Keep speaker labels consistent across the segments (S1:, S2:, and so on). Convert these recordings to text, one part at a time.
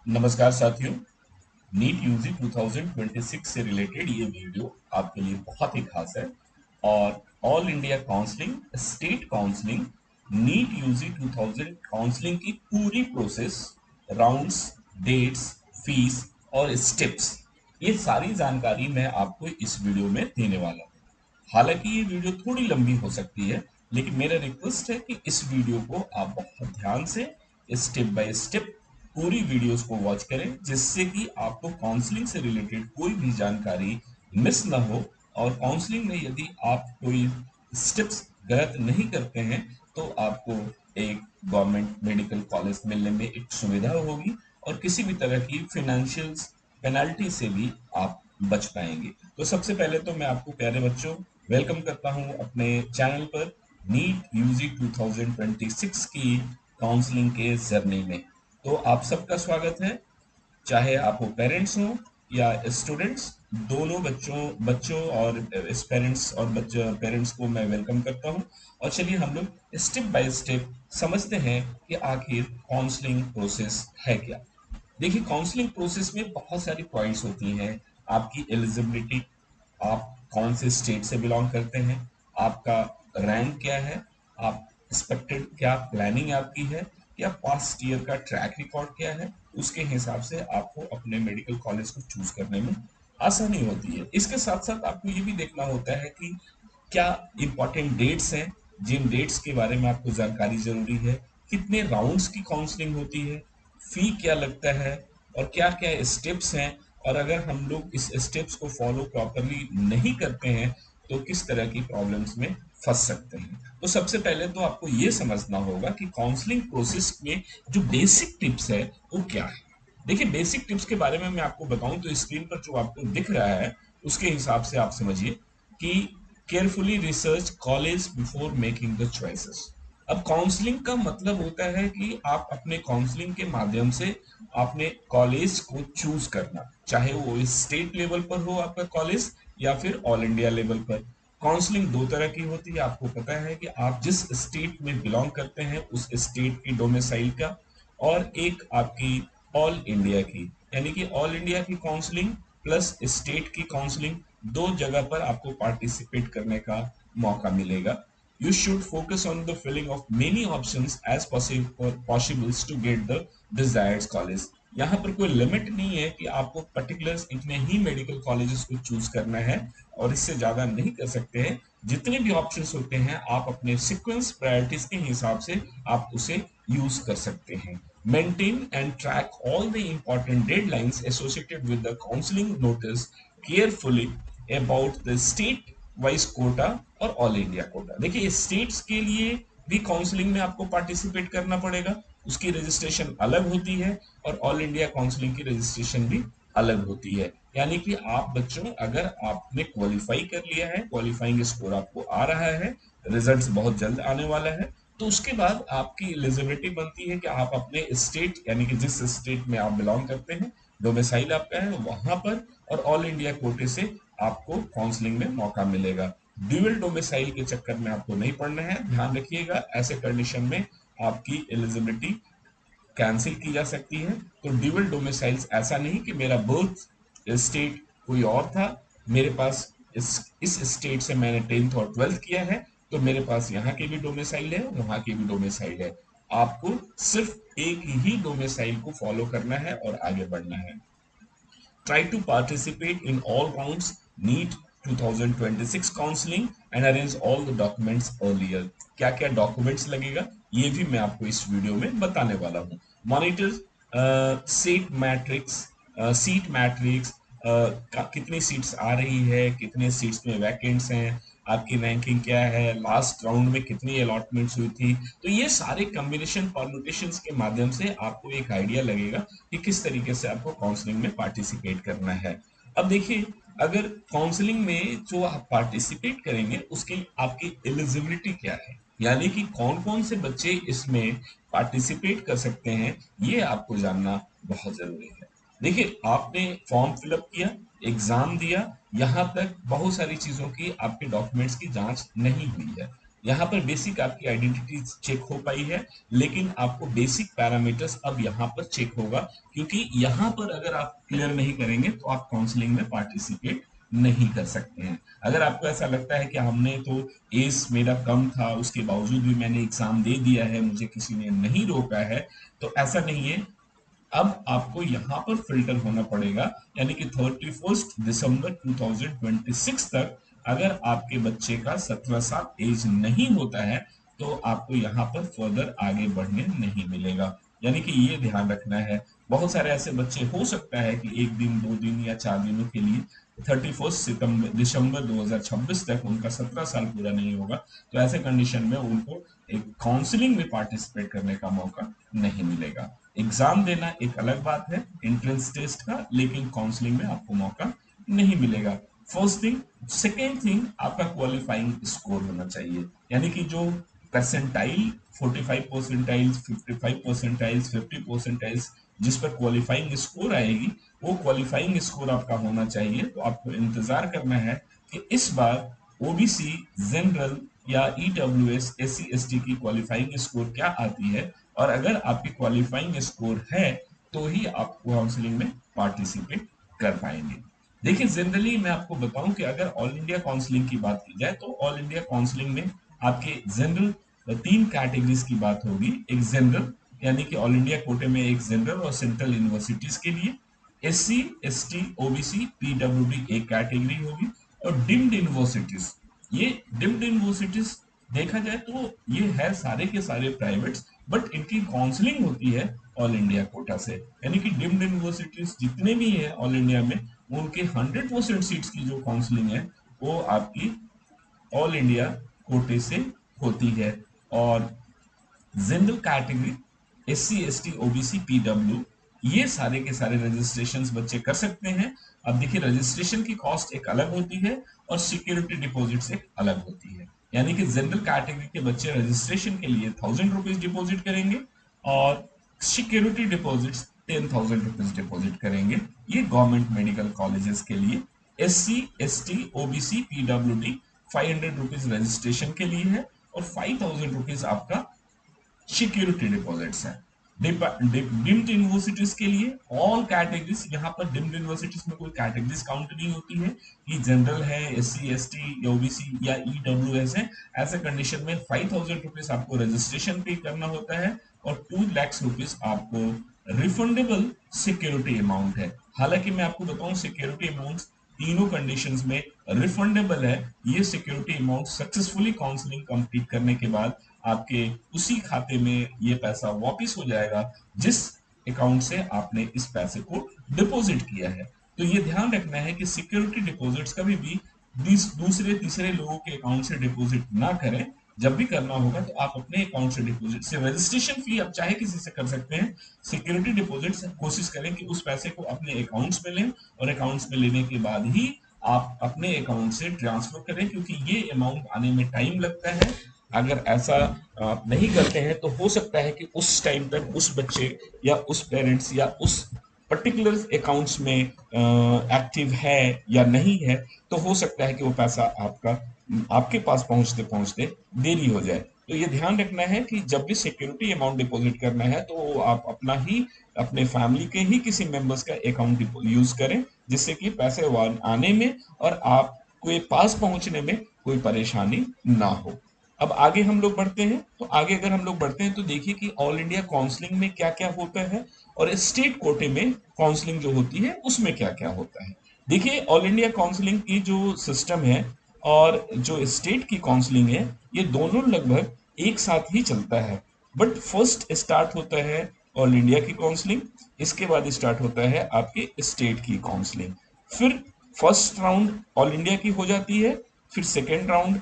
S1: नमस्कार साथियों। NEET UG 2026 से रिलेटेड ये वीडियो आपके लिए बहुत ही खास है। और all India counselling, state counselling, NEET UG 2000 counselling की पूरी प्रोसेस, राउंड्स, डेट्स, फीस और स्टेप्स, ये सारी जानकारी मैं आपको इस वीडियो में देने वाला हूँ। हालांकि ये वीडियो थोड़ी लंबी हो सकती है, लेकिन मेरा रिक्वेस्ट है कि इस वीडियो को आप बहुत ध्यान से स्टेप बाय स्टेप पूरी वीडियोस को वॉच करें, जिससे कि आपको काउंसलिंग से रिलेटेड कोई भी जानकारी मिस ना हो। और काउंसलिंग में यदि आप कोई स्टेप्स गलत नहीं करते हैं तो आपको एक गवर्नमेंट मेडिकल कॉलेज मिलने में एक सुविधा होगी और किसी भी तरह की फाइनेंशियल पेनल्टी से भी आप बच पाएंगे। तो सबसे पहले तो मैं आपको प्यारे बच्चों वेलकम करता हूं अपने चैनल पर नीट यूजी 2026 की काउंसलिंग के जर्नी में। तो आप सबका स्वागत है, चाहे आप पेरेंट्स हो या स्टूडेंट्स। दोनों बच्चों और पेरेंट्स और बच्चों पेरेंट्स को मैं वेलकम करता हूं। और चलिए हम लोग स्टेप बाय स्टेप समझते हैं कि आखिर काउंसलिंग प्रोसेस है क्या। देखिए, काउंसलिंग प्रोसेस में बहुत सारी पॉइंट्स होती हैं। आपकी एलिजिबिलिटी, आप कौन से स्टेट से बिलोंग करते हैं, आपका रैंक क्या है, आप एक्सपेक्टेड क्या प्लानिंग आपकी है, या पास्ट ईयर का ट्रैक रिकॉर्ड क्या है। उसके हिसाब से आपको अपने मेडिकल कॉलेज को चूज करने में आसानी होती है। इसके साथ साथ आपको ये भी देखना होता है कि क्या इंपॉर्टेंट डेट्स हैं, जिन डेट्स के बारे में आपको जानकारी जरूरी है, कितने राउंड्स की काउंसलिंग होती है, फी क्या लगता है, और क्या क्या स्टेप्स हैं। और अगर हम लोग इस स्टेप्स को फॉलो प्रॉपरली नहीं करते हैं तो किस तरह की प्रॉब्लम्स में फंस सकते हैं। तो सबसे पहले तो आपको ये समझना होगा कि काउंसलिंग प्रोसेस में जो बेसिक टिप्स है वो क्या है। देखिए, बेसिक टिप्स के बारे में मैं आपको बताऊं तो स्क्रीन पर जो आपको दिख रहा है उसके हिसाब से आप समझिए कि carefully research college before making the choices. अब काउंसलिंग का मतलब होता है कि आप अपने काउंसलिंग के माध्यम से अपने कॉलेज को चूज करना, चाहे वो स्टेट लेवल पर हो आपका कॉलेज या फिर ऑल इंडिया लेवल पर। काउंसलिंग दो तरह की होती है, आपको पता है कि आप जिस स्टेट में बिलोंग करते हैं उस स्टेट की डोमिसाइल का, और एक आपकी ऑल इंडिया की, यानी कि ऑल इंडिया की काउंसलिंग प्लस स्टेट की काउंसलिंग, दो जगह पर आपको पार्टिसिपेट करने का मौका मिलेगा। You should focus on the filling of many options as possible to get the desired college. यहाँ पर कोई लिमिट नहीं है कि आपको पर्टिकुलर इतने ही मेडिकल कॉलेजेस को चूज करना है और इससे ज्यादा नहीं कर सकते हैं। जितने भी ऑप्शंस होते हैं आप अपने सीक्वेंस प्रायोरिटीज के हिसाब से आप उसे यूज कर सकते हैं। Maintain and track all the important deadlines associated with the counseling notice carefully about the state wise quota और ऑल इंडिया कोटा। देखिए, स्टेट्स के लिए भी काउंसलिंग में आपको पार्टिसिपेट करना पड़ेगा, उसकी रजिस्ट्रेशन अलग होती है, और ऑल इंडिया काउंसलिंग की रजिस्ट्रेशन भी अलग होती है। यानी कि आप बच्चों, अगर आपने क्वालिफाई कर लिया है, क्वालिफाइंग स्कोर आपको आ रहा है, रिजल्ट्स बहुत जल्द आने वाला है, तो उसके बाद आपकी एलिजिबिलिटी बनती है कि आप अपने स्टेट, यानी कि जिस स्टेट में आप बिलोंग करते हैं, डोमिसाइल आपका है वहां पर, और ऑल इंडिया कोटे से आपको काउंसलिंग में मौका मिलेगा। ड्यूअल डोमिसाइल के चक्कर में आपको नहीं पड़ना है, ध्यान रखिएगा। ऐसे कंडीशन में आपकी एलिजिबिलिटी कैंसिल की जा सकती है। तो ड्यूअल डोमिसाइल्स ऐसा नहीं कि मेरा बर्थ स्टेट कोई और था, मेरे पास इस स्टेट से मैंने 10th और 12th किया है, तो मेरे पास यहाँ के भी डोमिसाइल है, वहां की भी डोमिसाइल है। आपको सिर्फ एक ही डोमिसाइल को फॉलो करना है और आगे बढ़ना है। Try to participate in all rounds, NEET 2026 counseling and arrange all the documents earlier. क्या क्या डॉक्यूमेंट्स लगेगा ये भी मैं आपको इस वीडियो में बताने वाला हूँ। मॉनिटर सीट मैट्रिक्स, कितनी सीट्स आ रही है, कितने सीट्स में वैकेंट्स हैं, आपकी रैंकिंग क्या है, लास्ट राउंड में कितनी अलॉटमेंट्स हुई थी। तो ये सारे कॉम्बिनेशन परम्यूटेशंस के माध्यम से आपको एक आइडिया लगेगा कि किस तरीके से आपको काउंसलिंग में पार्टिसिपेट करना है। अब देखिए, अगर काउंसलिंग में जो आप पार्टिसिपेट करेंगे उसकी आपकी एलिजिबिलिटी क्या है, यानी कि कौन कौन से बच्चे इसमें पार्टिसिपेट कर सकते हैं, ये आपको जानना बहुत जरूरी है। देखिए, आपने फॉर्म फिलअप किया, एग्जाम दिया, यहाँ तक बहुत सारी चीजों की आपके डॉक्यूमेंट्स की जांच नहीं हुई है। यहाँ पर बेसिक आपकी आइडेंटिटी चेक हो पाई है, लेकिन आपको बेसिक पैरामीटर्स अब यहाँ पर चेक होगा, क्योंकि यहाँ पर अगर आप क्लियर नहीं करेंगे तो आप काउंसलिंग में पार्टिसिपेट नहीं कर सकते हैं। अगर आपको ऐसा लगता है कि हमने तो एज मेरा कम था, उसके बावजूद भी मैंने एग्जाम दे दिया है, मुझे किसी ने नहीं रोका है, तो ऐसा नहीं है। अब आपको यहाँ पर फिल्टर होना पड़ेगा, यानी कि 31 दिसंबर 2026 तक अगर आपके बच्चे का 17 साल एज नहीं होता है तो आपको यहाँ पर फर्दर आगे बढ़ने नहीं मिलेगा। यानी कि ये ध्यान रखना है। बहुत सारे ऐसे बच्चे हो सकता है कि एक दिन, 2 दिन या 4 दिनों के लिए 31 दिसंबर 2026 तक उनका 17 साल पूरा नहीं होगा, तो ऐसे कंडीशन में उनको एक काउंसलिंग में पार्टिसिपेट करने का मौका नहीं मिलेगा। एग्जाम देना एक अलग बात है एंट्रेंस टेस्ट का, लेकिन काउंसलिंग में आपको मौका नहीं मिलेगा। First thing. सेकेंड थिंग, आपका क्वालिफाइंग स्कोर होना चाहिए, यानी कि जो परसेंटाइल 45 परसेंटाइल, 55 परसेंटाइल, 50 परसेंटाइल जिस पर क्वालिफाइंग स्कोर आएगी, वो क्वालिफाइंग स्कोर आपका होना चाहिए। तो आपको इंतजार करना है कि इस बार ओबीसी, जनरल या ईडब्ल्यूएस, एससी एसटी की क्वालिफाइंग स्कोर क्या आती है, और अगर आपकी क्वालिफाइंग स्कोर है तो ही आप काउंसलिंग में पार्टिसिपेट कर पाएंगे। देखिए, जनरली मैं आपको बताऊं कि अगर ऑल इंडिया काउंसलिंग की बात की जाए तो ऑल इंडिया काउंसलिंग में आपके जनरल 3 कैटेगरीज की बात होगी। एक जनरल, यानी कि ऑल इंडिया कोटे में एक जनरल और सेंट्रल यूनिवर्सिटीज के लिए। एससी, एसटी, ओबीसी, पीडब्ल्यूडी एक कैटेगरी होगी। और डिम्ड यूनिवर्सिटीज, ये डिम्ड यूनिवर्सिटीज देखा जाए तो ये है सारे के सारे प्राइवेट्स, बट इनकी काउंसलिंग होती है ऑल इंडिया कोटा से। यानी कि डिम्ड यूनिवर्सिटीज जितने भी है ऑल इंडिया में, उनके 100% सीट्स की जो काउंसलिंग है वो आपकी ऑल इंडिया कोटे से होती है। और general category, SC, ST, OBC, PW, ये सारे के सारे रजिस्ट्रेशन बच्चे कर सकते हैं। अब देखिए, रजिस्ट्रेशन की कॉस्ट एक अलग होती है और सिक्योरिटी डिपॉजिट से अलग होती है। यानी कि जनरल कैटेगरी के बच्चे रजिस्ट्रेशन के लिए 1000 रुपीज डिपॉजिट करेंगे और सिक्योरिटी डिपॉजिट 10,000 रुपीज डिपॉजिट करेंगे। ये गवर्नमेंट मेडिकल कॉलेजेस के लिए। SC, ST, OBC, PWD 500 rupees registration के लिए है और 5,000 रुपीज आपका सिक्योरिटी डिपॉजिट्स हैं। डिम्ड यूनिवर्सिटीज के लिए ऑल कैटेगरीज, यहाँ पर डिम्ड यूनिवर्सिटीज में कोई कैटेगरीज काउंट नहीं होती है कि जनरल है, एससी, एसटी, ओबीसी या ईडब्ल्यूएस है। ऐसे कंडीशन में 5,000 रुपीज आपको रजिस्ट्रेशन पे करना होता है और 2 लाख रुपीज आपको रिफंडेबल सिक्योरिटी अमाउंट है। हालांकि मैं आपको बताऊं, सिक्योरिटी अमाउंट तीनों कंडीशंस में रिफंडेबल है। ये security amount successfully counselling complete करने के बाद आपके उसी खाते में ये पैसा वापस हो जाएगा जिस अकाउंट से आपने इस पैसे को डिपॉजिट किया है। तो ये ध्यान रखना है कि सिक्योरिटी डिपॉजिट्स कभी भी दूसरे तीसरे लोगों के अकाउंट से डिपॉजिट ना करें। जब भी करना होगा तो आप अपने अकाउंट से डिपॉजिट से, रजिस्ट्रेशन फी आप चाहे किसी से कर सकते हैं, सिक्योरिटी डिपॉजिट से कोशिश करें कि उस पैसे को अपने अकाउंट्स में लें और अकाउंट्स में लेने के बाद ही आप अपने अकाउंट से ट्रांसफर करें, क्योंकि ये अमाउंट आने में टाइम लगता है। अगर ऐसा आप नहीं करते हैं तो हो सकता है कि उस टाइम तक उस बच्चे या उस पेरेंट्स या उस पर्टिकुलर अकाउंट्स में एक्टिव है या नहीं है, तो हो सकता है कि वो पैसा आपके पास पहुंचते पहुंचते देरी हो जाए। तो ये ध्यान रखना है कि जब भी सिक्योरिटी अमाउंट डिपॉजिट करना है तो आप अपना ही, अपने फैमिली के ही किसी मेंबर्स का अकाउंट यूज करें, जिससे कि पैसे आने में और आपके पास पहुंचने में कोई परेशानी ना हो। अब आगे हम लोग बढ़ते हैं, तो आगे अगर हम लोग बढ़ते हैं तो देखिए कि ऑल इंडिया काउंसलिंग में क्या क्या होता है और स्टेट कोटे में काउंसलिंग जो होती है उसमें क्या क्या होता है। देखिए, ऑल इंडिया काउंसलिंग की जो सिस्टम है और जो स्टेट की काउंसलिंग है, ये दोनों लगभग एक साथ ही चलता है। बट फर्स्ट स्टार्ट होता है ऑल इंडिया की काउंसलिंग, इसके बाद स्टार्ट होता है आपके स्टेट की काउंसलिंग। फिर फर्स्ट राउंड ऑल इंडिया की हो जाती है, फिर सेकेंड राउंड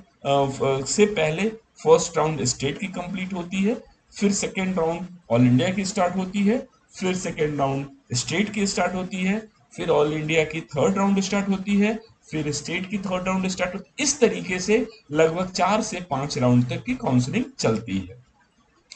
S1: से पहले फर्स्ट राउंड स्टेट की कंप्लीट होती है, फिर सेकेंड राउंड ऑल इंडिया की स्टार्ट होती है, फिर सेकेंड राउंड स्टेट की स्टार्ट होती है, फिर ऑल इंडिया की थर्ड राउंड स्टार्ट होती है, फिर स्टेट की थर्ड राउंड स्टार्ट होती है। इस तरीके से लगभग 4 से 5 राउंड तक की काउंसलिंग चलती है।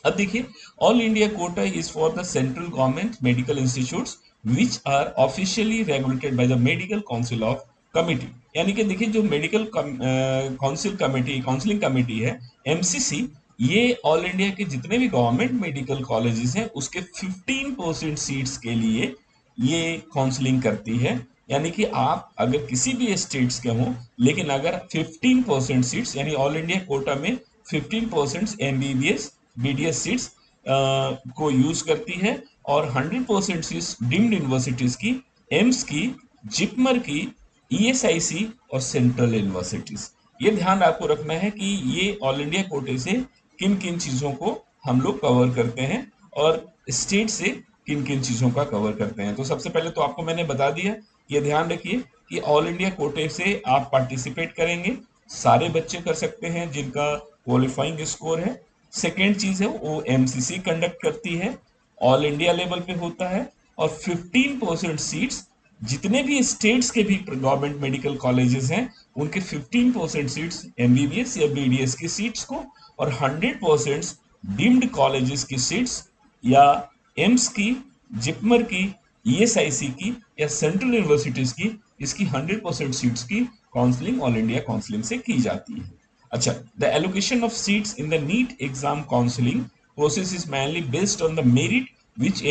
S1: अब देखिए, all India quota is for the central government medical institutes which are officially regulated by the medical council of committee. यानी कि देखिए जो मेडिकल काउंसलिंग कमेटी है, एमसीसी, ये ऑल इंडिया के जितने भी गवर्नमेंट मेडिकल कॉलेजेस हैं उसके 15% सीट्स के लिए ये काउंसलिंग करती है। यानी कि आप अगर किसी भी स्टेट्स के हों, लेकिन अगर 15% सीट्स यानी ऑल इंडिया कोटा में 15% एमबीबीएस बीडीएस सीट्स को यूज करती है, और 100% सीट्स डीम्ड यूनिवर्सिटीज की, एम्स की, जिपमर की, ईएसआईसी और सेंट्रल यूनिवर्सिटीज। ये ध्यान आपको रखना है कि ये ऑल इंडिया कोटे से किन किन चीजों को हम लोग कवर करते हैं और स्टेट से किन किन चीजों का कवर करते हैं। तो सबसे पहले तो आपको मैंने बता दिया, ये ध्यान रखिए कि ऑल इंडिया कोटे से आप पार्टिसिपेट करेंगे, सारे बच्चे कर सकते हैं जिनका क्वालिफाइंग स्कोर है। सेकेंड चीज है वो एमसीसी कंडक्ट करती है, ऑल इंडिया लेवल पे होता है, और 15% सीट्स जितने भी स्टेट्स के भी गवर्नमेंट मेडिकल कॉलेजेस हैं उनके 15% सीट्स एमबीबीएस या बीडीएस की सीट्स को, और 100% डीम्ड कॉलेजेस की सीट्स या एम्स की, जिपमर की, ईएसआईसी की या सेंट्रल यूनिवर्सिटीज की, इसकी 100% सीट्स की काउंसलिंग ऑल इंडिया काउंसलिंग से की जाती है। अच्छा, the allocation of seats in the NEET exam counselling process is mainly based on the merit which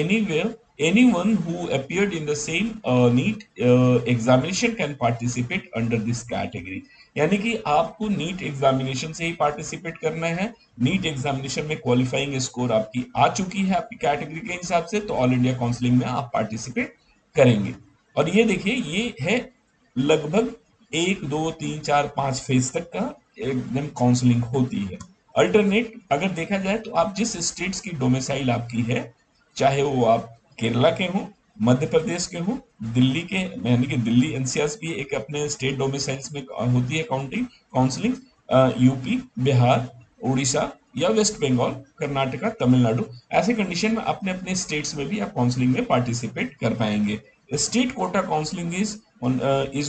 S1: anyone who appeared in the same NEET examination can participate under this category। यानी कि आपको NEET examination से ही participate करना है। NEET examination में qualifying score आपकी आ चुकी है आपकी कैटेगरी के हिसाब से, तो ऑल इंडिया काउंसलिंग में आप पार्टिसिपेट करेंगे। और ये देखिए, ये है लगभग 1 2 3 4 5 फेज तक का एकदम काउंसलिंग होती है। अल्टरनेट अगर देखा जाए तो आप जिस स्टेट्स की डोमिसाइल आपकी है, चाहे वो आप केरला के हों, मध्य प्रदेश के हों, दिल्ली के, यानी कि दिल्ली एनसीआर भी एक अपने स्टेट डोमिसाइल्स में होती है काउंसलिंग, यूपी, बिहार, उड़ीसा या वेस्ट बंगाल, कर्नाटका, तमिलनाडु, ऐसे कंडीशन में अपने अपने स्टेट्स में भी आप काउंसलिंग में पार्टिसिपेट कर पाएंगे। State quota counselling is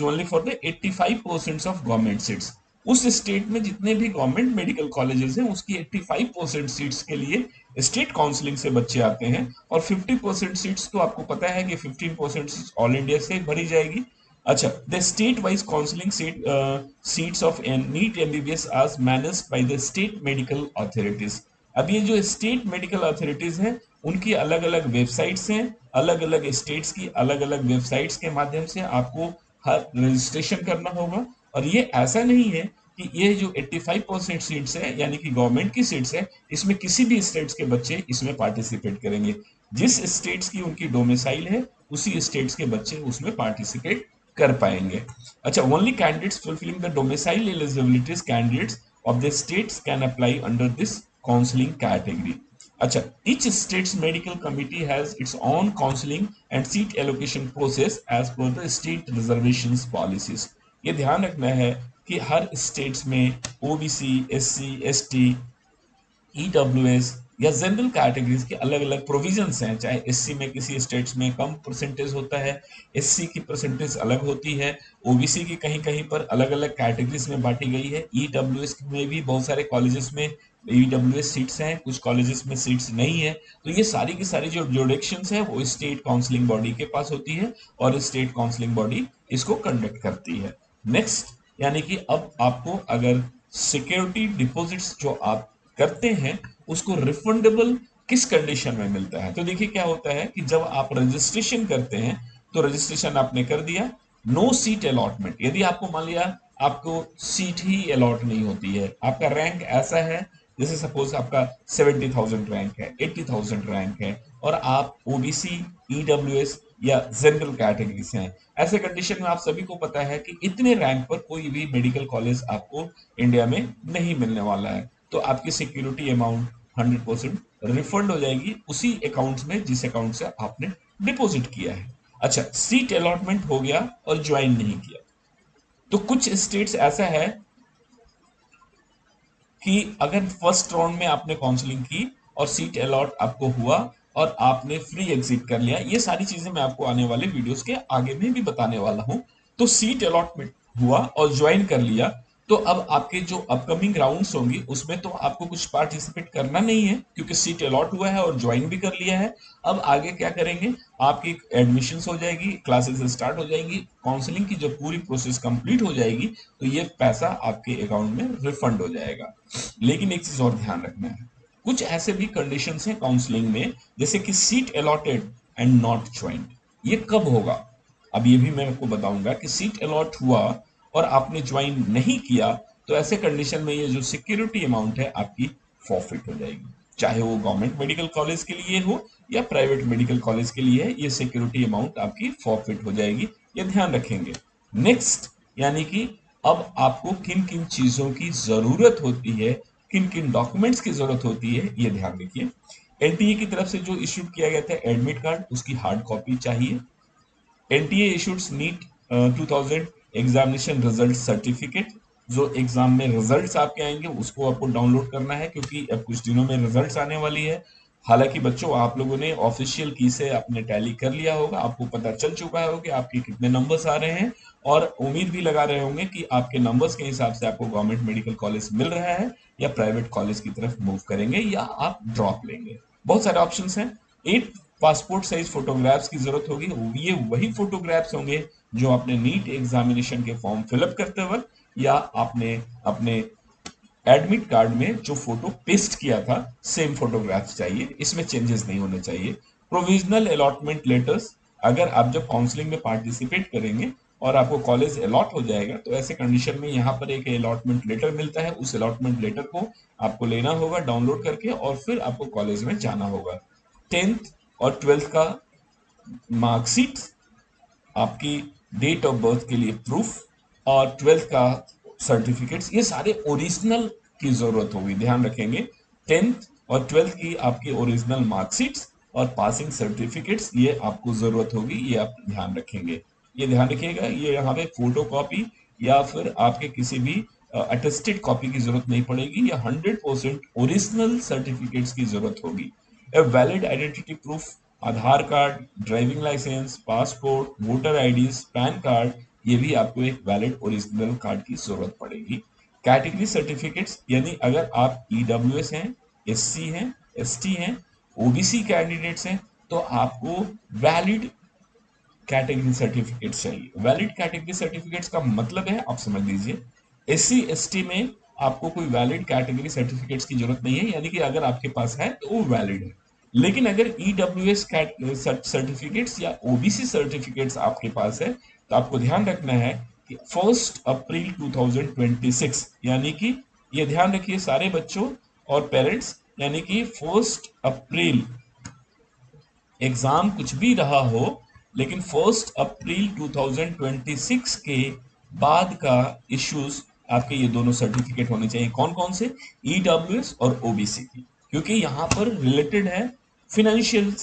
S1: only for the 85% of government seats. उस स्टेट में जितने भी गवर्नमेंट मेडिकल कॉलेजेस हैं उसकी 85% सीट्स के लिए स्टेट काउंसलिंग से बच्चे आते हैं, और 50% सीट्स तो आपको पता है कि 15% सीट्स ऑल इंडिया से भरी जाएगी। अच्छा, the state wise counselling seats of NEET MBBS are managed by the state medical authorities. अब ये जो स्टेट मेडिकल अथॉरिटीज हैं उनकी अलग अलग वेबसाइट्स हैं, अलग अलग स्टेट्स की अलग अलग वेबसाइट्स के माध्यम से आपको हर रजिस्ट्रेशन करना होगा। और ये ऐसा नहीं है कि ये जो 85% सीट्स है यानी कि गवर्नमेंट की सीट्स है, इसमें किसी भी स्टेट्स के बच्चे इसमें पार्टिसिपेट करेंगे। जिस स्टेट्स की उनकी डोमिसाइल है उसी स्टेट्स के बच्चे उसमें पार्टिसिपेट कर पाएंगे। अच्छा, only candidates fulfilling the domicile eligibilities candidates of the states can apply under this counselling category. अच्छा, each state's medical committee has its own counseling and seat allocation process as per the state reservations policies। ये ध्यान रखना है कि हर states में OBC, SC, ST, EWS या general categories के अलग अलग प्रोविजंस हैं। चाहे एससी में किसी स्टेट्स में कम परसेंटेज होता है, एससी की परसेंटेज अलग होती है, ओबीसी की कहीं कहीं पर अलग अलग कैटेगरीज में बांटी गई है, ईडब्ल्यूएस में भी बहुत सारे कॉलेजेस में ईडब्ल्यूएस सीट्स हैं, कुछ कॉलेजेस में सीट्स नहीं है। तो ये सारी की सारी जो जुडिक्शंस है वो स्टेट काउंसलिंग बॉडी के पास होती है और स्टेट काउंसलिंग बॉडी इसको कंडक्ट करती है। नेक्स्ट, यानी कि अब आपको अगर सिक्योरिटी डिपॉजिट्स जो आप करते हैं उसको रिफंडेबल किस कंडीशन में मिलता है। तो देखिए क्या होता है कि जब आप रजिस्ट्रेशन करते हैं तो रजिस्ट्रेशन आपने कर दिया, नो सीट अलॉटमेंट, यदि आपको मान लिया आपको सीट ही अलॉट नहीं होती है, आपका रैंक ऐसा है जैसे सपोज आपका 70,000 रैंक है, 80,000 रैंक है, और आप ओबीसी, ईडब्ल्यूएस या जनरल कैटेगरीज हैं, ऐसे कंडीशन में आप सभी को पता है कि इतने रैंक पर कोई भी मेडिकल कॉलेज आपको इंडिया में नहीं मिलने वाला है, तो आपकी सिक्योरिटी अमाउंट 100% रिफंड हो जाएगी उसी अकाउंट में जिस अकाउंट से आपने डिपॉजिट किया है। अच्छा, सीट अलॉटमेंट हो गया और ज्वाइन नहीं किया, तो कुछ स्टेट्स ऐसा है कि अगर फर्स्ट राउंड में आपने काउंसलिंग की और सीट अलॉट आपको हुआ और आपने फ्री एग्जिट कर लिया, ये सारी चीजें मैं आपको आने वाले वीडियोस के आगे में भी बताने वाला हूं, तो सीट अलॉटमेंट हुआ और ज्वाइन कर लिया, तो अब आपके जो अपकमिंग राउंड्स होंगी उसमें तो आपको कुछ पार्टिसिपेट करना नहीं है क्योंकि सीट अलॉट हुआ है और ज्वाइन भी कर लिया है। अब आगे क्या करेंगे, आपकी एडमिशन्स हो जाएगी, क्लासेस स्टार्ट हो जाएंगी, काउंसलिंग की जब पूरी प्रोसेस कंप्लीट हो जाएगी तो ये पैसा आपके अकाउंट में रिफंड हो जाएगा। लेकिन एक चीज और ध्यान रखना है, कुछ ऐसे भी कंडीशंस हैं काउंसलिंग में, जैसे कि seat allotted and not joint. ये कब होगा, अब ये भी मैं आपको बताऊंगा कि सीट अलॉट हुआ और आपने ज्वाइन नहीं किया तो ऐसे कंडीशन में ये जो सिक्योरिटी अमाउंट है आपकी फॉरफिट हो जाएगी, चाहे वो गवर्नमेंट मेडिकल कॉलेज के लिए हो या प्राइवेट मेडिकल कॉलेज के लिए है, ये सिक्योरिटी अमाउंट आपकी फॉरफिट हो जाएगी, ये ध्यान रखेंगे। नेक्स्ट, यानी कि अब आपको किन किन चीजों की जरूरत होती है, किन किन डॉक्यूमेंट्स की जरूरत होती है, ये ध्यान रखिए। एनटीए की तरफ से जो इश्यूड किया गया था एडमिट कार्ड, उसकी हार्ड कॉपी चाहिए। एनटीए इशूड्स नीट 2000 एग्जामिनेशन रिजल्ट सर्टिफिकेट, जो एग्जाम में रिजल्ट्स आपके आएंगे उसको आपको डाउनलोड करना है क्योंकि अब कुछ दिनों में रिजल्ट्स आने वाली है। हालांकि बच्चों आप लोगों ने ऑफिशियल की से अपने टैली कर लिया होगा, आपको पता चल चुका होगा कि आपके कितने नंबर्स आ रहे हैं और उम्मीद भी लगा रहे होंगे कि आपके नंबर्स के हिसाब से आपको गवर्नमेंट मेडिकल कॉलेज मिल रहा है या प्राइवेट कॉलेज की तरफ मूव करेंगे या आप ड्रॉप लेंगे। बहुत सारे ऑप्शंस हैं। 8 पासपोर्ट साइज फोटोग्राफ्स की जरूरत होगी, ये वही फोटोग्राफ्स होंगे जो आपने नीट एग्जामिनेशन के फॉर्म फिलअप करते वक्त या आपने अपने एडमिट कार्ड में जो फोटो पेस्ट किया था सेम फोटोग्राफ्स चाहिए, इसमें चेंजेस नहीं होने चाहिए। प्रोविजनल अलॉटमेंट लेटर्स, अगर आप जब काउंसलिंग में पार्टिसिपेट करेंगे और आपको कॉलेज अलॉट हो जाएगा तो ऐसे कंडीशन में यहाँ पर एक अलॉटमेंट लेटर मिलता है, उस अलॉटमेंट लेटर को आपको लेना होगा डाउनलोड करके और फिर आपको कॉलेज में जाना होगा। 10th और 12th का मार्कशीट, आपकी डेट ऑफ बर्थ के लिए प्रूफ और 12th का सर्टिफिकेट्स, ये सारे ओरिजिनल की जरूरत होगी, ध्यान रखेंगे। 10th और 12th की आपकी ओरिजिनल मार्कशीट्स और पासिंग सर्टिफिकेट्स ये आपको जरूरत होगी, ये आप ध्यान रखेंगे। ये ध्यान रखिएगा, ये यहाँ पे फोटो कॉपी या फिर आपके किसी भी अटेस्टेड कॉपी की जरूरत नहीं पड़ेगी, या 100% ओरिजिनल सर्टिफिकेट्स की जरूरत होगी। A valid identity proof, Aadhaar card, driving licence, passport, voter IDs, PAN card, ये भी आपको एक वैलिड ओरिजिनल कार्ड की जरूरत पड़ेगी। कैटेगरी सर्टिफिकेट्स, यानी अगर आप ईडब्ल्यूएस हैं, एससी हैं, एसटी हैं, ओबीसी कैंडिडेट्स हैं तो आपको वैलिड कैटेगरी सर्टिफिकेट चाहिए। वैलिड कैटेगरी सर्टिफिकेट्स का मतलब है, आप समझ लीजिए, एससी एसटी में आपको कोई वैलिड कैटेगरी सर्टिफिकेट्स की जरूरत नहीं है, यानी कि अगर आपके पास है तो वो वैलिड है। लेकिन अगर ईडब्ल्यूएस सर्टिफिकेट्स या ओबीसी सर्टिफिकेट्स आपके पास है तो आपको ध्यान रखना है कि 1 अप्रैल 2026, यानी कि ये ध्यान रखिए सारे बच्चों और पेरेंट्स, यानी कि 1 अप्रैल, एग्जाम कुछ भी रहा हो लेकिन 1 अप्रैल 2026 के बाद का इश्यूज आपके ये दोनों सर्टिफिकेट होने चाहिए। कौन कौन से? ईडब्ल्यूएस और ओबीसी की, क्योंकि यहाँ पर रिलेटेड है फिनेंशियल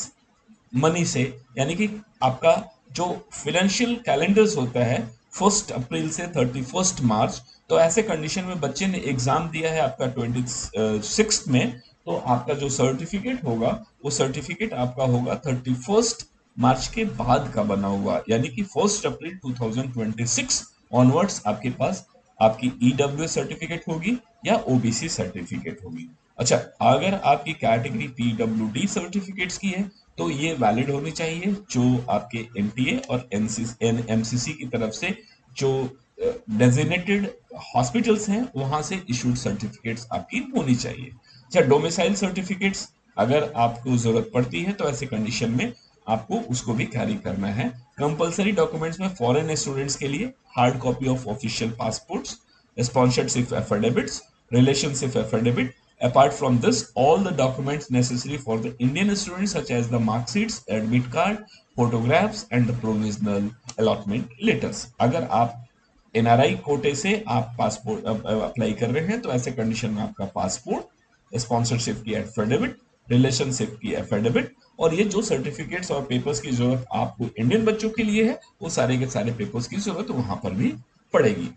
S1: मनी से, यानी कि आपका जो फाइनेंशियल कैलेंडर्स होता है 1 अप्रैल से 31 मार्च, तो ऐसे कंडीशन में बच्चे ने एग्जाम दिया है आपका 26 में, तो आपका जो सर्टिफिकेट होगा वो सर्टिफिकेट आपका होगा 31 मार्च के बाद का बना हुआ, यानी कि 1 अप्रैल 2026 ऑनवर्ड्स आपके पास आपकी ईडब्ल्यू सर्टिफिकेट होगी या ओबीसी सर्टिफिकेट होगी। अच्छा, अगर आपकी कैटेगरी पीडब्ल्यूडी सर्टिफिकेट्स की है तो ये वैलिड होनी चाहिए, जो आपके एनटीए और एमसीसी की तरफ से जो डेजिग्नेटेड हॉस्पिटल्स हैं वहां से इशूड सर्टिफिकेट्स आपकी होनी चाहिए। अच्छा, डोमिसाइल सर्टिफिकेट्स अगर आपको जरूरत पड़ती है तो ऐसे कंडीशन में आपको उसको भी कैरी करना है। कंपलसरी डॉक्यूमेंट्स में फॉरेन स्टूडेंट्स के लिए hard copy of official passports, sponsorship affidavits, relationship affidavit. Apart from this, all the documents necessary for the Indian students such as the mark sheets, admit card, photographs and the provisional allotment letters. अगर आप NRI कोटे से आप passport apply कर रहे हैं तो ऐसे कंडीशन में आपका पासपोर्ट, स्पॉन्सरशिप की एफिडेविट, रिलेशनशिप की एफिडेविट और ये जो सर्टिफिकेट्स और पेपर्स की जरूरत आपको इंडियन बच्चों के लिए है वो सारे के सारे पेपर्स की जरूरत वहां पर भी पड़ेगी।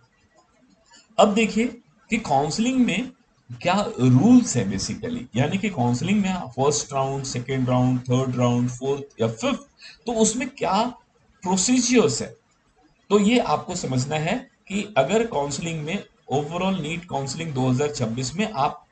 S1: अब देखिए कि काउंसलिंग में क्या रूल्स है बेसिकली, यानी कि काउंसलिंग में first round, second round, third round, fourth या फिफ्थ, तो उसमें क्या प्रोसीजर्स है, तो ये आपको समझना है कि अगर काउंसलिंग में ओवरऑल नीट काउंसलिंग 2026 में आप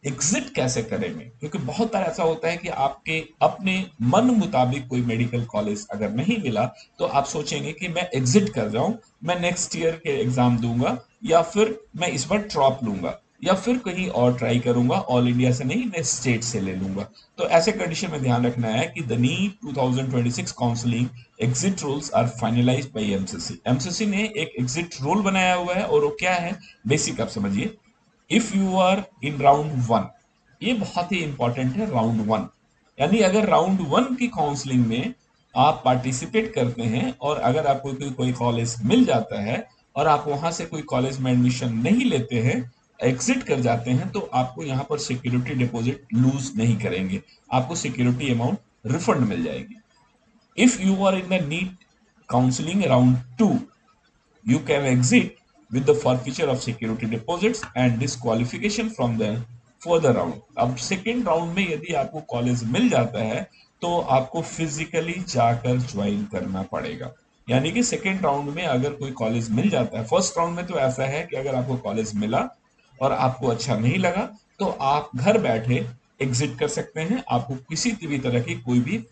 S1: एग्जिट कैसे करेंगे, क्योंकि बहुत बार ऐसा होता है कि आपके अपने मन मुताबिक कोई मेडिकल कॉलेज अगर नहीं मिला तो आप सोचेंगे कि मैं एग्जिट कर जाऊं, मैं नेक्स्ट ईयर के एग्जाम दूंगा, या फिर मैं इस बार ड्रॉप लूंगा, या फिर कहीं और ट्राई करूंगा, ऑल इंडिया से नहीं मैं स्टेट से ले लूंगा। तो ऐसे कंडीशन में ध्यान रखना है कि the NEET 2026 counselling exit rules are finalised by MCC. MCC ने एक एग्जिट रूल बनाया हुआ है, और वो क्या है, बेसिक आप समझिए। If you are in round one, ये बहुत ही इंपॉर्टेंट है, राउंड वन, यानी अगर राउंड वन की काउंसलिंग में आप पार्टिसिपेट करते हैं और अगर आपको कोई कॉलेज मिल जाता है और आप वहां से कोई कॉलेज में एडमिशन नहीं लेते हैं, एग्जिट कर जाते हैं, तो आपको यहाँ पर सिक्योरिटी डिपॉजिट लूज नहीं करेंगे, आपको सिक्योरिटी अमाउंट रिफंड मिल जाएगी। If you are in the NEET counselling round two, you can exit with the forfeiture of security deposits and disqualification from the further round। अब सेकेंड राउंड में यदि आपको college मिल जाता है तो आपको फिजिकली जाकर ज्वाइन करना पड़ेगा। यानी कि सेकेंड राउंड में अगर कोई कॉलेज मिल जाता है, फर्स्ट राउंड में तो ऐसा है कि अगर आपको कॉलेज मिला और आपको अच्छा नहीं लगा तो आप घर बैठे एग्जिट कर सकते हैं, आपको किसी भी तरह की कोई भी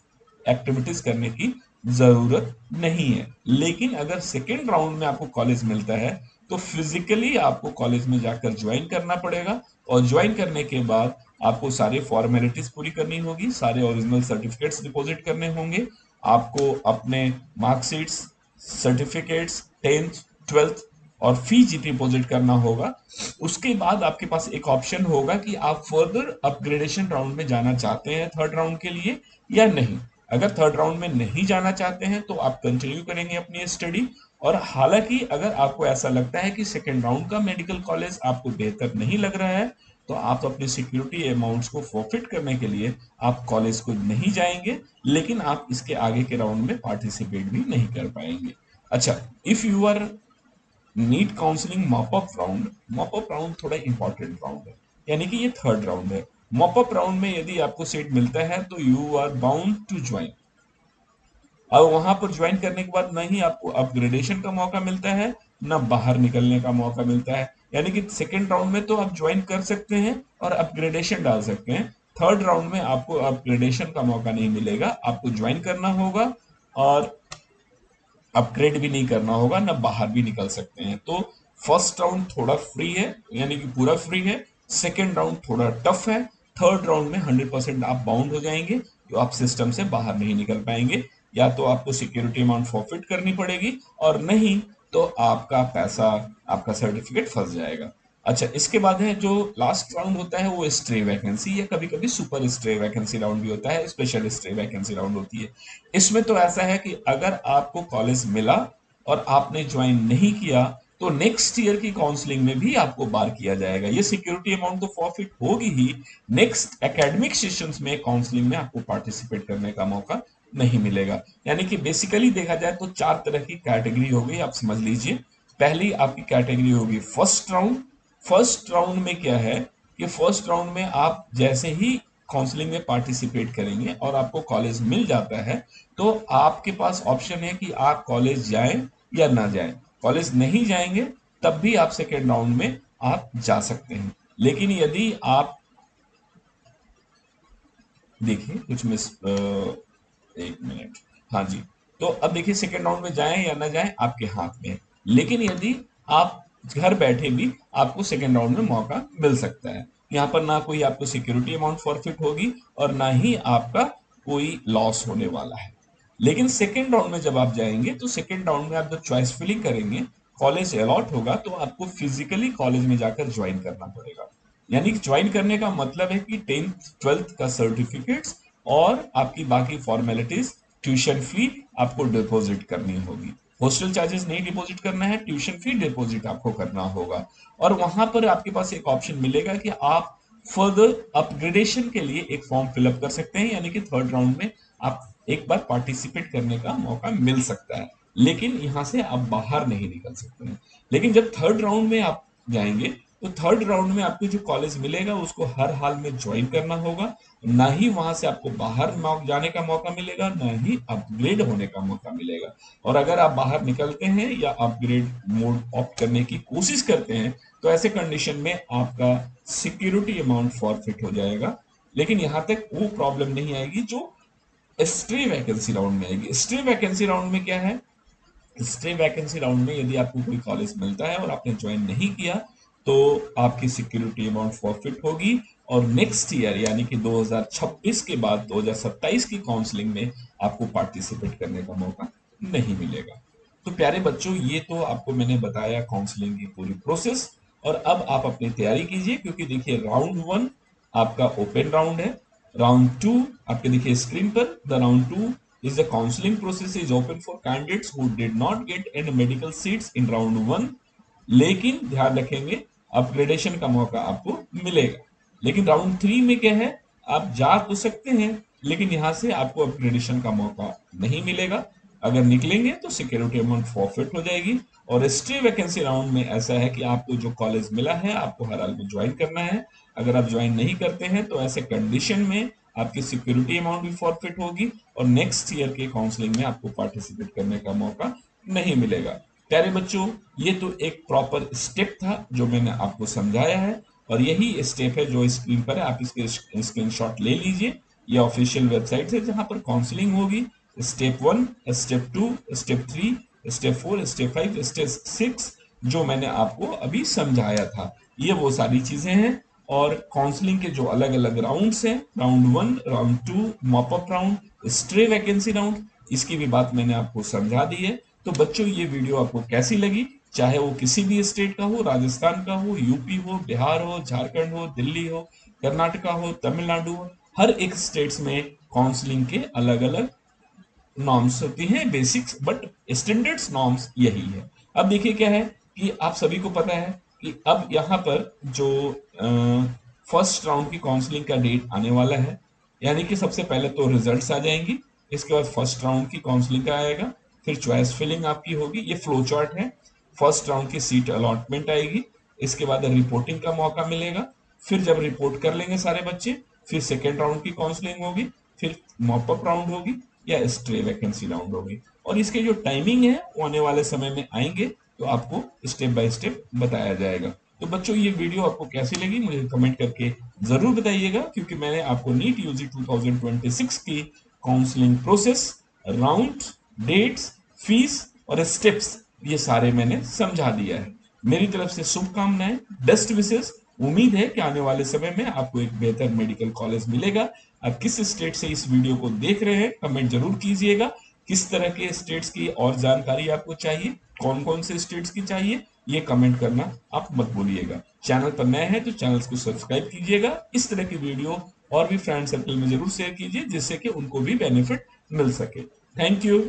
S1: एक्टिविटीज करने की जरूरत नहीं है। लेकिन अगर सेकेंड राउंड में आपको कॉलेज मिलता है तो फिजिकली आपको कॉलेज में जाकर ज्वाइन करना पड़ेगा, और ज्वाइन करने के बाद आपको सारे फॉर्मेलिटीज पूरी करनी होगी, सारे ओरिजिनल सर्टिफिकेट्स डिपॉजिट करने होंगे, आपको अपने मार्कशीट्स, सर्टिफिकेट्स, 10th 12th और फी जी डिपॉजिट करना होगा। उसके बाद आपके पास एक ऑप्शन होगा कि आप फर्दर अपग्रेडेशन राउंड में जाना चाहते हैं थर्ड राउंड के लिए या नहीं। अगर थर्ड राउंड में नहीं जाना चाहते हैं तो आप कंटिन्यू करेंगे अपनी स्टडी, और हालांकि अगर आपको ऐसा लगता है कि सेकेंड राउंड का मेडिकल कॉलेज आपको बेहतर नहीं लग रहा है तो आप अपने सिक्योरिटी अमाउंट्स को फॉरफिट करने के लिए आप कॉलेज को नहीं जाएंगे, लेकिन आप इसके आगे के राउंड में पार्टिसिपेट भी नहीं कर पाएंगे। अच्छा, if you are NEET counselling mop up round थोड़ा इंपॉर्टेंट राउंड है, यानी कि ये थर्ड राउंड है। मॉप अप राउंड में यदि आपको सीट मिलता है तो you are bound to join, और वहां पर ज्वाइन करने के बाद ना ही आपको अपग्रेडेशन का मौका मिलता है ना बाहर निकलने का मौका मिलता है। यानी कि सेकेंड राउंड में तो आप ज्वाइन कर सकते हैं और अपग्रेडेशन डाल सकते हैं, थर्ड राउंड में आपको अपग्रेडेशन का मौका नहीं मिलेगा, आपको ज्वाइन करना होगा और अपग्रेड भी नहीं करना होगा, ना बाहर भी निकल सकते हैं। तो फर्स्ट राउंड थोड़ा फ्री है, यानी कि पूरा फ्री है, सेकेंड राउंड थोड़ा टफ है, थर्ड राउंड में 100% आप बाउंड हो जाएंगे, तो आप सिस्टम से बाहर नहीं निकल पाएंगे, या तो आपको सिक्योरिटी अमाउंट फॉरफिट करनी पड़ेगी और नहीं तो आपका पैसा, आपका सर्टिफिकेट फंस जाएगा। अच्छा, इसके बाद है जो लास्ट राउंड होता है वो स्ट्रे वैकेंसी, या कभी कभी सुपर स्ट्रे वैकेंसी राउंड भी होता है, स्पेशल स्ट्रे वैकेंसी राउंड होती है। इसमें तो ऐसा है कि अगर आपको कॉलेज मिला और आपने ज्वाइन नहीं किया तो नेक्स्ट ईयर की काउंसलिंग में भी आपको बार किया जाएगा, ये सिक्योरिटी अमाउंट तो फॉरफिट होगी ही, नेक्स्ट एकेडमिक सेशंस में काउंसलिंग में आपको पार्टिसिपेट करने का मौका नहीं मिलेगा। यानी कि बेसिकली देखा जाए तो चार तरह की कैटेगरी हो गई, आप समझ लीजिए। पहली आपकी कैटेगरी होगी फर्स्ट राउंड। फर्स्ट राउंड में क्या है कि फर्स्ट राउंड में आप जैसे ही काउंसलिंग में पार्टिसिपेट करेंगे और आपको कॉलेज मिल जाता है तो आपके पास ऑप्शन है कि आप कॉलेज जाएं या ना जाएं। कॉलेज नहीं जाएंगे तब भी आप सेकेंड राउंड में आप जा सकते हैं, लेकिन यदि आप देखिए कुछ मिस एक मिनट, हाँ जी, तो अब देखिए सेकेंड राउंड में जाएं या ना जाएं आपके हाथ में है, लेकिन यदि आप घर बैठे भी आपको सेकेंड राउंड में मौका मिल सकता है। यहाँ पर ना कोई आपको सिक्योरिटी अमाउंट फॉरफिट होगी और ना ही आपका कोई लॉस होने वाला है। लेकिन सेकेंड राउंड में जब आप जाएंगे तो सेकेंड राउंड में आप जब चॉइस फिलिंग करेंगे, कॉलेज अलॉट होगा तो आपको फिजिकली कॉलेज में जाकर ज्वाइन करना पड़ेगा। यानी कि ज्वाइन करने का मतलब है कि 10th 12th का सर्टिफिकेट्स और आपकी बाकी फॉर्मेलिटीज, ट्यूशन फी आपको डिपॉजिट करनी होगी। हॉस्टल चार्जेस नहीं डिपॉजिट करना है, ट्यूशन फी डिपॉजिट आपको करना होगा। और वहां पर आपके पास एक ऑप्शन मिलेगा कि आप फर्दर अपग्रेडेशन के लिए एक फॉर्म फिलअप कर सकते हैं, यानी कि थर्ड राउंड में आप एक बार पार्टिसिपेट करने का मौका मिल सकता है, लेकिन यहां से आप बाहर नहीं निकल सकते हैं। लेकिन जब थर्ड राउंड में आप जाएंगे तो थर्ड राउंड में आपको जो कॉलेज मिलेगा उसको हर हाल में ज्वाइन करना होगा, ना ही वहां से आपको बाहर जाने का मौका मिलेगा, ना ही अपग्रेड होने का मौका मिलेगा। और अगर आप बाहर निकलते हैं या अपग्रेड मोड ऑप्ट करने की कोशिश करते हैं तो ऐसे कंडीशन में आपका सिक्योरिटी अमाउंट फॉरफिट हो जाएगा। लेकिन यहां तक वो प्रॉब्लम नहीं आएगी जो स्ट्रे वैकेंसी राउंड में आएगी। स्ट्रे वैकेंसी राउंड में क्या है, स्टे वैकेंसी राउंड में यदि आपको कोई कॉलेज मिलता है और आपने ज्वाइन नहीं किया तो आपकी सिक्योरिटी अमाउंट फॉरफिट होगी और नेक्स्ट ईयर यानी कि 2026 के बाद 2027 की काउंसलिंग में आपको पार्टिसिपेट करने का मौका नहीं मिलेगा। तो प्यारे बच्चों, ये तो आपको मैंने बताया काउंसलिंग की पूरी प्रोसेस। और अब आप अपनी तैयारी कीजिए, क्योंकि देखिए राउंड 1 आपका ओपन राउंड है, राउंड 2 आपके देखिए स्क्रीन पर, the round 2 is the counseling process is open for candidates who did not get any medical seats in round 1, लेकिन ध्यान रखेंगे अपग्रेडेशन का मौका आपको मिलेगा। लेकिन राउंड 3 में क्या है, आप जा तो सकते हैं लेकिन यहां से आपको अपग्रेडेशन का मौका नहीं मिलेगा। अगर निकलेंगे तो सिक्योरिटी अमाउंट फॉरफिट हो जाएगी। और स्टे वैकेंसी राउंड में ऐसा है कि आपको जो कॉलेज मिला है आपको हर हाल में ज्वाइन करना है। अगर आप ज्वाइन नहीं करते हैं तो ऐसे कंडीशन में आपकी सिक्योरिटी अमाउंट भी फॉरफिट होगी और नेक्स्ट ईयर के काउंसलिंग में आपको पार्टिसिपेट करने का मौका नहीं मिलेगा। प्यारे बच्चों, ये तो एक प्रॉपर स्टेप था जो मैंने आपको समझाया है और यही स्टेप है जो स्क्रीन पर है। आप इसके स्क्रीनशॉट ले लीजिए। ये ऑफिशियल वेबसाइट है जहां पर काउंसलिंग होगी। Step 1, step 2, step 3, step 4, step 5, step 6 जो मैंने आपको अभी समझाया था, ये वो सारी चीजें हैं। और काउंसलिंग के जो अलग अलग राउंड्स हैं, round 1, round 2, mop up round, stray vacancy round, इसकी भी बात मैंने आपको समझा दी है। तो बच्चों, ये वीडियो आपको कैसी लगी, चाहे वो किसी भी स्टेट का हो, राजस्थान का हो, यूपी हो, बिहार हो, झारखंड हो, दिल्ली हो, कर्नाटका हो, तमिलनाडु हो, हर एक स्टेट्स में काउंसलिंग के अलग अलग नॉर्म्स होती हैं, बेसिक्स, बट स्टैंडर्ड्स नॉर्म्स यही है। अब देखिए क्या है कि आप सभी को पता है कि अब यहाँ पर जो फर्स्ट राउंड की काउंसलिंग का डेट आने वाला है, यानी कि सबसे पहले तो रिजल्ट्स आ जाएंगी, इसके बाद फर्स्ट राउंड की काउंसलिंग का आएगा, फिर चॉइस फिलिंग आपकी होगी, ये फ्लो चार्ट है। फर्स्ट राउंड की सीट अलॉटमेंट आएगी, इसके बाद रिपोर्टिंग का मौका मिलेगा, फिर जब रिपोर्ट कर लेंगे सारे बच्चे फिर सेकेंड राउंड की काउंसलिंग होगी, फिर मॉप अप राउंड होगी या स्ट्रे वैकेंसी राउंड होगी। और इसके जो टाइमिंग है वो आने वाले समय में आएंगे तो आपको स्टेप बाय स्टेप बताया जाएगा। तो बच्चों, ये वीडियो आपको कैसी लगी मुझे कमेंट करके जरूर बताइएगा, क्योंकि मैंने आपको नीट यूजी 2026 की counselling process, round, dates, fees और स्टेप्स ये सारे मैंने समझा दिया है। मेरी तरफ से शुभकामनाएं, बेस्ट विशेष। उम्मीद है कि आने वाले समय में आपको एक बेहतर मेडिकल कॉलेज मिलेगा। आप किस स्टेट से इस वीडियो को देख रहे हैं कमेंट जरूर कीजिएगा। किस तरह के स्टेट्स की और जानकारी आपको चाहिए, कौन कौन से स्टेट्स की चाहिए, ये कमेंट करना आप मत भूलिएगा। चैनल पर नए हैं तो चैनल को सब्सक्राइब कीजिएगा। इस तरह की वीडियो और भी फ्रेंड सर्कल में जरूर शेयर कीजिए जिससे कि उनको भी बेनिफिट मिल सके। Thank you.